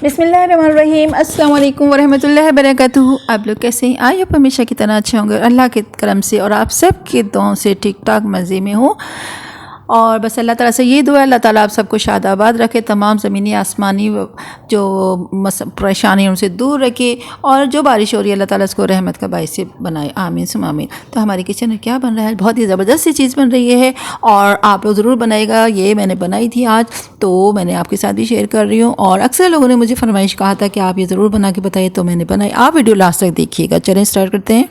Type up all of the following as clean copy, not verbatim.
बिस्मिल्लाहिर्रहमानिर्रहीम अस्सलाम वालेकुम वरहमतुल्लाहि वबरकातुहू। आप लोग कैसे हैं? आई होप हमेशा की तरह अच्छे होंगे अल्लाह के करम से, और आप सब के दुआओं से ठीक ठाक मज़े में हो। और बस अल्लाह ताला से ये दुआ है, अल्लाह ताला आप सबको शाद आबाद रखे, तमाम ज़मीनी आसमानी जो परेशानी उनसे दूर रखे, और जो बारिश हो रही है अल्लाह ताला इसको रहमत का बाइस से बनाए, आमीन सुम आमीन। तो हमारे किचन में क्या बन रहा है? बहुत ही ज़बरदस्त सी चीज़ बन रही है और आप लोग ज़रूर बनाएगा। ये मैंने बनाई थी आज, तो मैंने आपके साथ भी शेयर कर रही हूँ। और अक्सर लोगों ने मुझे फरमाइश कहा था कि आप ये ज़रूर बना के बताइए, तो मैंने बनाई। आप वीडियो लास्ट तक देखिएगा। चलें स्टार्ट करते हैं।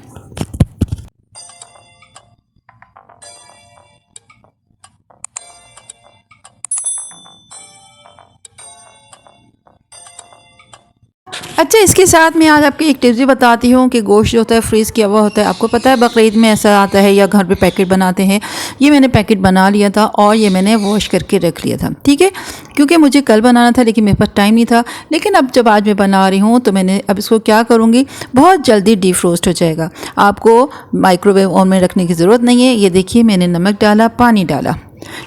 अच्छा, इसके साथ मैं आज आपकी एक टिप्स भी बताती हूँ कि गोश्त जो होता है फ्रीज़ किया हुआ होता है। आपको पता है बकरीद में ऐसा आता है या घर पे पैकेट बनाते हैं। ये मैंने पैकेट बना लिया था और ये मैंने वॉश करके रख लिया था, ठीक है, क्योंकि मुझे कल बनाना था लेकिन मेरे पास टाइम नहीं था। लेकिन अब जब आज मैं बना रही हूँ तो मैंने अब इसको क्या करूँगी, बहुत जल्दी डीप रोस्ट हो जाएगा। आपको माइक्रोवेव ओवन में रखने की ज़रूरत नहीं है। ये देखिए, मैंने नमक डाला, पानी डाला,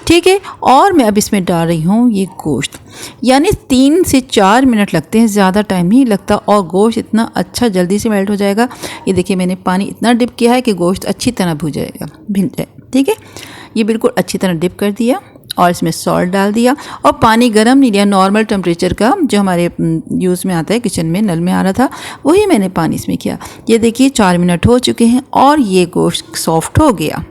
ठीक है, और मैं अब इसमें डाल रही हूँ ये गोश्त। यानी 3 से 4 मिनट लगते हैं, ज़्यादा टाइम नहीं लगता, और गोश्त इतना अच्छा जल्दी से मेल्ट हो जाएगा। ये देखिए, मैंने पानी इतना डिप किया है कि गोश्त अच्छी तरह भुन जाएगा, ठीक है। ये बिल्कुल अच्छी तरह डिप कर दिया और इसमें सॉल्ट डाल दिया, और पानी गर्म नहीं लिया, नॉर्मल टेम्परेचर का जो हमारे यूज़ में आता है, किचन में नल में आ रहा था, वही मैंने पानी इसमें किया। ये देखिए 4 मिनट हो चुके हैं और ये गोश्त सॉफ्ट हो गया।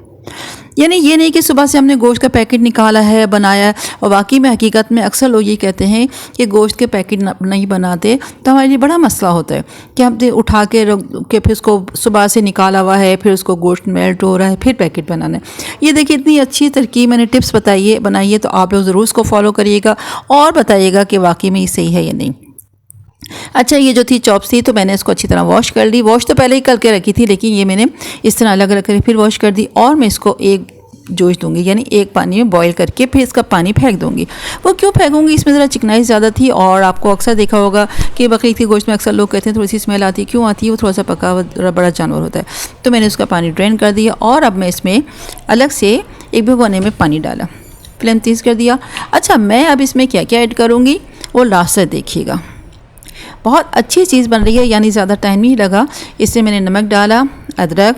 यानी ये नहीं कि सुबह से हमने गोश्त का पैकेट निकाला है, बनाया है। और वाकई में हकीकत में अक्सर लोग ये कहते हैं कि गोश्त के पैकेट नहीं बनाते, तो हमारे लिए बड़ा मसला होता है कि हमने उठा के रख के फिर उसको सुबह से निकाला हुआ है, फिर उसको गोश्त मेल्ट हो रहा है, फिर पैकेट बनाना है। ये देखिए, इतनी अच्छी तरकीब मैंने टिप्स बनाइए, तो आप लोग ज़रूर उसको फॉलो करिएगा और बताइएगा कि वाकई में ये सही है या नहीं। अच्छा, ये जो थी चॉप्स थी, तो मैंने इसको अच्छी तरह वॉश कर ली। वॉश तो पहले ही करके रखी थी, लेकिन ये मैंने इस तरह अलग अलग करके फिर वॉश कर दी, और मैं इसको एक जोश दूंगी, यानी एक पानी में बॉईल करके फिर इसका पानी फेंक दूंगी। वो क्यों फेंकूंगी, इसमें ज़रा चिकनाई ज़्यादा थी, और आपको अक्सर देखा होगा कि बकरी के गोश्त में अक्सर लोग कहते हैं थोड़ी सी स्मेल आती है। क्यों आती है? वो थोड़ा सा पका हुआ बड़ा जानवर होता है। तो मैंने उसका पानी ड्रेन कर दिया, और अब मैं इसमें अलग से एक भगोने में पानी डाला, फ्लेम तेज़ कर दिया। अच्छा, मैं अब इसमें क्या क्या ऐड करूँगी वो लास्ट से देखिएगा। बहुत अच्छी चीज़ बन रही है, यानी ज़्यादा टाइम नहीं लगा। इससे मैंने नमक डाला, अदरक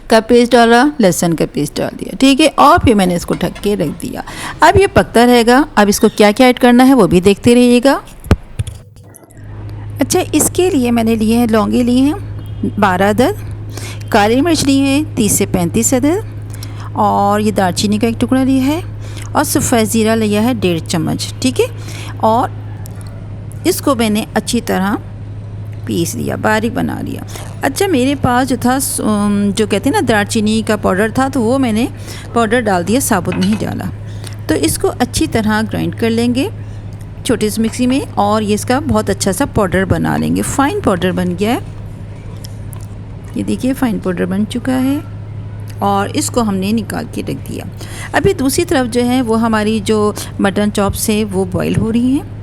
का पेस्ट डाला, लहसुन का पेस्ट डाल दिया, ठीक है, और फिर मैंने इसको ढक के रख दिया। अब ये पकता रहेगा। अब इसको क्या क्या ऐड करना है वो भी देखते रहिएगा। अच्छा, इसके लिए मैंने लिए हैं लौंगे, लिए हैं 12 अदद, काली मिर्च ली है 30 से 35 अदद, और ये दालचीनी का एक टुकड़ा लिया है, और सफ़ेद ज़ीरा लिया है 1.5 चम्मच, ठीक है। और इसको मैंने अच्छी तरह पीस लिया, बारीक बना लिया। अच्छा, मेरे पास जो था जो कहते हैं ना दालचीनी का पाउडर था, तो वो मैंने पाउडर डाल दिया, साबुत नहीं डाला। तो इसको अच्छी तरह ग्राइंड कर लेंगे छोटी सी मिक्सी में, और ये इसका बहुत अच्छा सा पाउडर बना लेंगे। फ़ाइन पाउडर बन गया है, ये देखिए फ़ाइन पाउडर बन चुका है, और इसको हमने निकाल के रख दिया। अभी दूसरी तरफ जो है वो हमारी जो मटन चॉप्स है वो बॉईल हो रही हैं,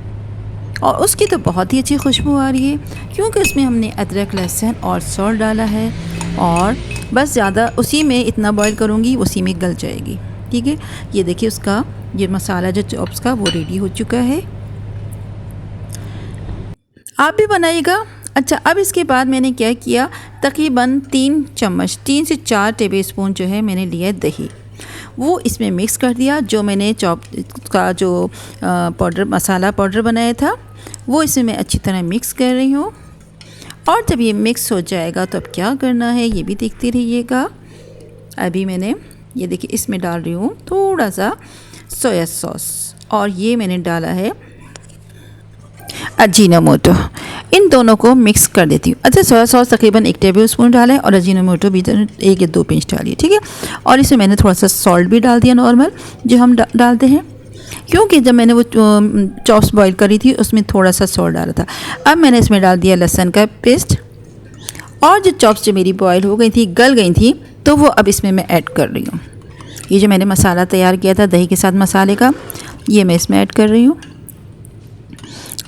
और उसकी तो बहुत ही अच्छी खुशबू आ रही है, क्योंकि उसमें हमने अदरक, लहसुन और सॉल्ट डाला है। और बस ज़्यादा उसी में इतना बॉईल करूँगी, उसी में गल जाएगी, ठीक है। ये देखिए, उसका ये मसाला जो चॉप्स का वो रेडी हो चुका है। आप भी बनाइएगा। अच्छा, अब इसके बाद मैंने क्या किया, तकरीबन 3 से 4 टेबल स्पून जो है मैंने लिया दही, वो इसमें मिक्स कर दिया। जो मैंने चॉप का जो पाउडर मसाला पाउडर बनाया था वो इसमें मैं अच्छी तरह मिक्स कर रही हूँ। और जब ये मिक्स हो जाएगा तो अब क्या करना है ये भी देखते रहिएगा। अभी मैंने ये देखिए इसमें डाल रही हूँ थोड़ा सा सोया सॉस, और ये मैंने डाला है अजीनोमोटो। इन दोनों को मिक्स कर देती हूँ। अच्छा, सोया सॉस तकरीबन 1 टेबल स्पून डाला है, और अजीनोमोटो भी 1 या 2 पिंच डालिए, ठीक है। और इसमें मैंने थोड़ा सा सॉल्ट भी डाल दिया, नॉर्मल जो हम डालते हैं, क्योंकि जब मैंने वो चॉप्स बॉईल करी थी उसमें थोड़ा सा सॉल्ट डाला था। अब मैंने इसमें डाल दिया लहसुन का पेस्ट, और जो चॉप्स जो मेरी बॉईल हो गई थी, गल गई थी, तो वो अब इसमें मैं ऐड कर रही हूँ। ये जो मैंने मसाला तैयार किया था दही के साथ मसाले का, ये मैं इसमें ऐड कर रही हूँ,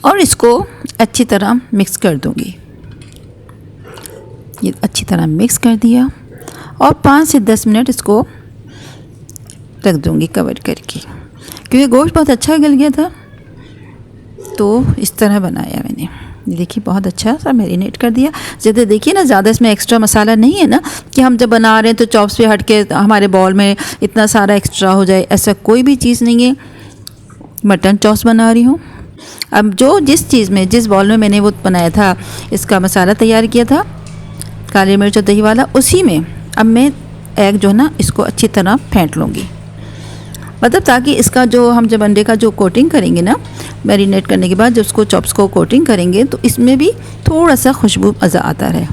और इसको अच्छी तरह मिक्स कर दूँगी। ये अच्छी तरह मिक्स कर दिया, और 5 से 10 मिनट इसको रख दूँगी कवर करके, क्योंकि गोश्त बहुत अच्छा गल गया था। तो इस तरह बनाया मैंने। ये देखिए बहुत अच्छा सा मैरिनेट कर दिया। ज़्यादा देखिए ना, ज़्यादा इसमें एक्स्ट्रा मसाला नहीं है ना कि हम जब बना रहे हैं तो चॉप्स पे हट के हमारे बॉल में इतना सारा एक्स्ट्रा हो जाए, ऐसा कोई भी चीज़ नहीं है। मटन चॉप्स बना रही हूँ। अब जो जिस चीज़ में, जिस बॉल में मैंने वो बनाया था, इसका मसाला तैयार किया था काली मिर्च और दही वाला, उसी में अब मैं एग जो है ना इसको अच्छी तरह फेंट लूँगी। मतलब ताकि इसका जो हम जब अंडे का जो कोटिंग करेंगे ना, मैरिनेट करने के बाद जब उसको चॉप्स को कोटिंग करेंगे तो इसमें भी थोड़ा सा खुशबू मज़ा आता रहे।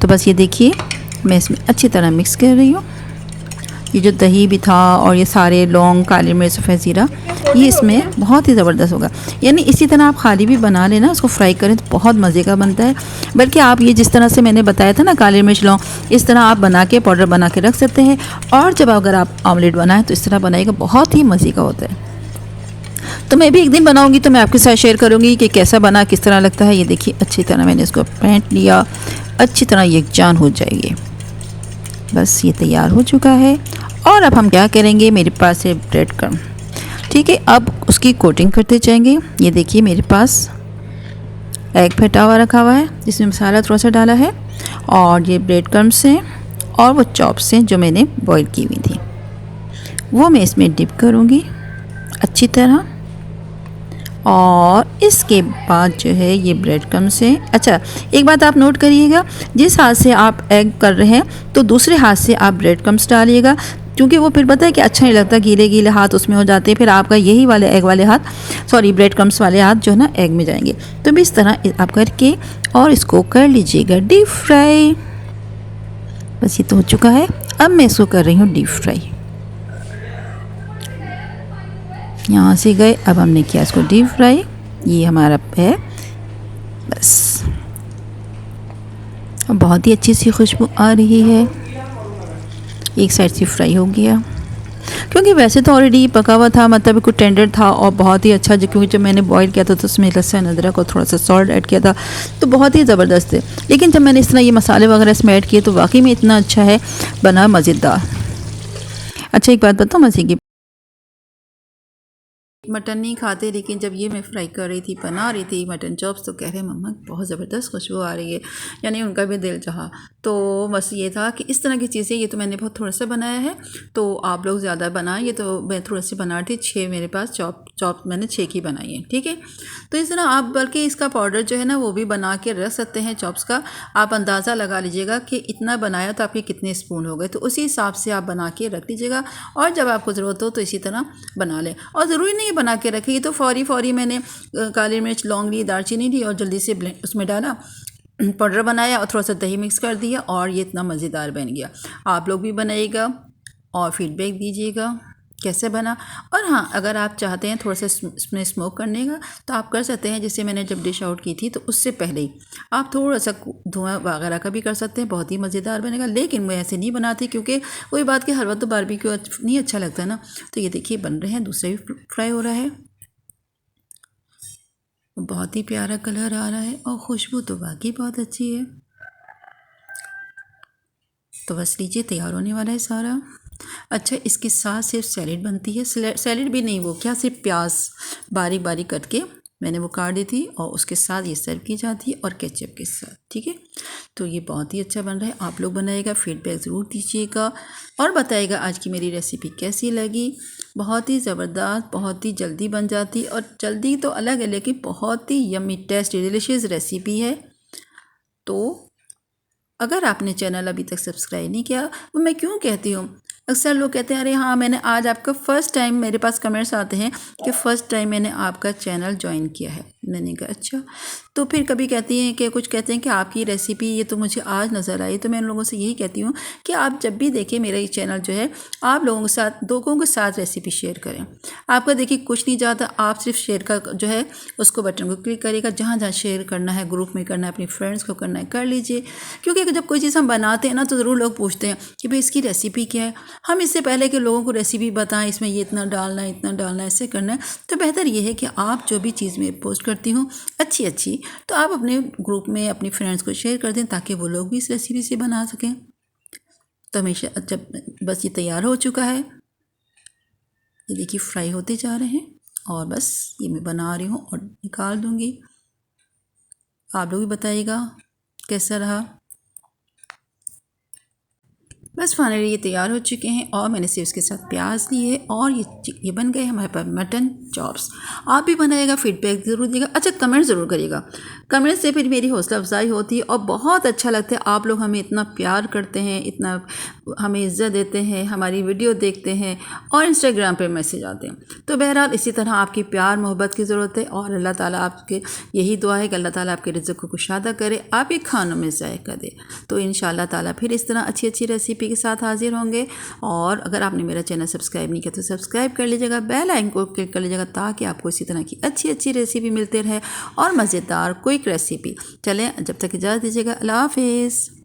तो बस ये देखिए मैं इसमें अच्छी तरह मिक्स कर रही हूँ। ये जो दही भी था और ये सारे लौंग, काली मिर्च, सफ़ेद ज़ीरा, ये इसमें बहुत ही ज़बरदस्त होगा। यानी इसी तरह आप खाली भी बना लेना, उसको फ्राई करें तो बहुत मज़े का बनता है। बल्कि आप ये जिस तरह से मैंने बताया था ना काली मिर्च, लौंग, इस तरह आप बना के पाउडर बना के रख सकते हैं। और जब अगर आप ऑमलेट बनाएं तो इस तरह बनाइएगा, बहुत ही मज़े का होता है। तो मैं भी एक दिन बनाऊंगी तो मैं आपके साथ शेयर करूंगी कि कैसा बना, किस तरह लगता है। ये देखिए अच्छी तरह मैंने इसको फेंट लिया, अच्छी तरह यकजान हो जाएगी। बस ये तैयार हो चुका है। और अब हम क्या करेंगे, मेरे पास है ब्रेड क्रम्ब, ठीक है। अब उसकी कोटिंग करते जाएंगे। ये देखिए मेरे पास एग फेंटा हुआ रखा हुआ है, जिसमें मसाला थोड़ा सा डाला है, और ये ब्रेड क्रम्ब्स हैं और वो चॉप्स हैं जो मैंने बॉईल की हुई थी, वो मैं इसमें डिप करूँगी अच्छी तरह। और इसके बाद जो है ये ब्रेड क्रम्ब्स से, अच्छा एक बात आप नोट करिएगा, जिस हाथ से आप एग कर रहे हैं तो दूसरे हाथ से आप ब्रेड क्रम्ब्स डालिएगा, क्योंकि वो फिर पता है कि अच्छा नहीं लगता, गीले गीले हाथ उसमें हो जाते हैं, फिर आपका यही वाले एग वाले हाथ, सॉरी ब्रेड क्रम्ब्स वाले हाथ जो है ना एग में जाएंगे। तो भी इस तरह आप करके और इसको कर लीजिएगा डीप फ्राई। बस ये तो हो चुका है। अब मैं इसको कर रही हूँ डीप फ्राई। यहाँ से गए, अब हमने किया इसको डीप फ्राई, ये हमारा है। बस बहुत ही अच्छी सी खुशबू आ रही है। एक साइड से फ्राई हो गया, क्योंकि वैसे तो ऑलरेडी पका हुआ था, मतलब कुछ टेंडर था और बहुत ही अच्छा, क्योंकि जब मैंने बॉईल किया था तो उसमें लहसुन अदरक और थोड़ा सा सॉल्ट ऐड किया था, तो बहुत ही ज़बरदस्त है। लेकिन जब मैंने इस तरह ये मसाले वगैरह इसमें ऐड किए तो वाकई में इतना अच्छा है, बना मज़ेदार। अच्छा एक बात बताओ मज़े की, मटन नहीं खाते, लेकिन जब ये मैं फ्राई कर रही थी, बना रही थी मटन चॉप्स, तो कह रहे मम्मा बहुत ज़बरदस्त खुशबू आ रही है, यानी उनका भी दिल चाहा। तो बस ये था कि इस तरह की चीज़ें, ये तो मैंने बहुत थोड़ा सा बनाया है, तो आप लोग ज़्यादा बनाएं। ये तो मैं थोड़ा सी बना रही थी, 6 मेरे पास चॉप मैंने 6 की बनाई है, ठीक है। तो इस तरह आप बल्कि इसका पाउडर जो है ना वो भी बना के रख सकते हैं चॉप्स का। आप अंदाज़ा लगा लीजिएगा कि इतना बनाया तो आपके कितने स्पून हो गए, तो उसी हिसाब से आप बना के रख लीजिएगा, और जब आपको ज़रूरत हो तो इसी तरह बना लें। और ज़रूरी नहीं बना के रखें, ये तो फौरी मैंने काली मिर्च, लौंग ली, दालचीनी ली और जल्दी से उसमें डाला, पाउडर बनाया और थोड़ा सा दही मिक्स कर दिया, और ये इतना मज़ेदार बन गया। आप लोग भी बनाइएगा और फीडबैक दीजिएगा कैसे बना। और हाँ, अगर आप चाहते हैं थोड़ा सा इसमें स्मोक करने का तो आप कर सकते हैं, जैसे मैंने जब डिश आउट की थी तो उससे पहले ही आप थोड़ा सा धुआं वगैरह का भी कर सकते हैं, बहुत ही मज़ेदार बनेगा। लेकिन मैं ऐसे नहीं बनाती, क्योंकि वही बात कि हर वक्त तो बारबेक्यू नहीं अच्छा लगता है ना। तो ये देखिए बन रहे हैं, दूसरा भी फ्राई हो रहा है, बहुत ही प्यारा कलर आ रहा है और खुशबू तो वाकई बहुत अच्छी है। तो बस लीजिए तैयार होने वाला है सारा। अच्छा इसके साथ सिर्फ सैलेड बनती है, सैलेड भी नहीं, वो क्या, सिर्फ प्याज बारीक बारीक कट के मैंने वो काट दी थी, और उसके साथ ये सर्व की जाती है और केचप के साथ, ठीक है। तो ये बहुत ही अच्छा बन रहा है, आप लोग बनाइएगा, फीडबैक ज़रूर दीजिएगा और बताइएगा आज की मेरी रेसिपी कैसी लगी। बहुत ही ज़बरदस्त, बहुत ही जल्दी बन जाती, और जल्दी तो अलग है लेकिन बहुत ही यम्मी टेस्टी डिलीशियस रेसिपी है। तो अगर आपने चैनल अभी तक सब्सक्राइब नहीं किया, तो मैं क्यों कहती हूँ, अक्सर लोग कहते हैं अरे हाँ मैंने आज आपका फ़र्स्ट टाइम, मेरे पास कमेंट्स आते हैं कि फ़र्स्ट टाइम मैंने आपका चैनल ज्वाइन किया है। मैंने कहा अच्छा, तो फिर कभी कहती हैं कि कुछ कहते हैं कि आपकी रेसिपी ये तो मुझे आज नज़र आई। तो मैं उन लोगों से यही कहती हूँ कि आप जब भी देखें मेरा ये चैनल जो है, आप लोगों के साथ, लोगों के साथ रेसिपी शेयर करें। आपका देखिए कुछ नहीं जाता, आप सिर्फ शेयर का जो है उसको बटन को क्लिक करिएगा, जहाँ जहाँ शेयर करना है, ग्रुप में करना है, अपने फ्रेंड्स को करना है, कर लीजिए। क्योंकि जब कोई चीज़ हम बनाते हैं ना तो ज़रूर लोग पूछते हैं कि भाई इसकी रेसिपी क्या है। हम इससे पहले कि लोगों को रेसिपी बताएं, इसमें ये इतना डालना है, इतना डालना है, ऐसे करना है, तो बेहतर ये है कि आप जो भी चीज़ मैं पोस्ट करती हूँ अच्छी तो आप अपने ग्रुप में अपने फ्रेंड्स को शेयर कर दें, ताकि वो लोग भी इस रेसिपी से बना सकें। तो हमेशा जब बस ये तैयार हो चुका है, ये देखिए फ्राई होते जा रहे हैं और बस ये मैं बना रही हूँ और निकाल दूँगी। आप लोग भी बताइएगा कैसा रहा। बस फाइनली ये तैयार हो चुके हैं और मैंने सिर्फ इसके साथ प्याज लिए और ये बन गए हमारे पास मटन चॉप्स। आप भी बनाइएगा, फीडबैक ज़रूर दीजिएगा। अच्छा, कमेंट ज़रूर करिएगा, कमेंट से फिर मेरी हौसला अफजाई होती है और बहुत अच्छा लगता है। आप लोग हमें इतना प्यार करते हैं, इतना हमें इज़्ज़त देते हैं, हमारी वीडियो देखते हैं और इंस्टाग्राम पर मैसेज आते हैं। तो बहरहाल इसी तरह आपकी प्यार मोहब्बत की ज़रूरत है और अल्लाह ताला आपके यही दुआ है कि अल्लाह ताला आपके रिज़्क़ को कुशादा करे, आपके खानों में ज़ायक़ा दे। तो इंशाअल्लाह ताला फिर इस तरह अच्छी अच्छी रेसिपी के साथ हाजिर होंगे। और अगर आपने मेरा चैनल सब्सक्राइब नहीं किया तो सब्सक्राइब कर लीजिएगा, बेल आइकन को क्लिक कर लीजिएगा ताकि आपको इसी तरह की अच्छी अच्छी रेसिपी मिलते रहे और मज़ेदार क्विक रेसिपी। चलें, जब तक इजाज़त दीजिएगा, अल्लाह हाफिज़।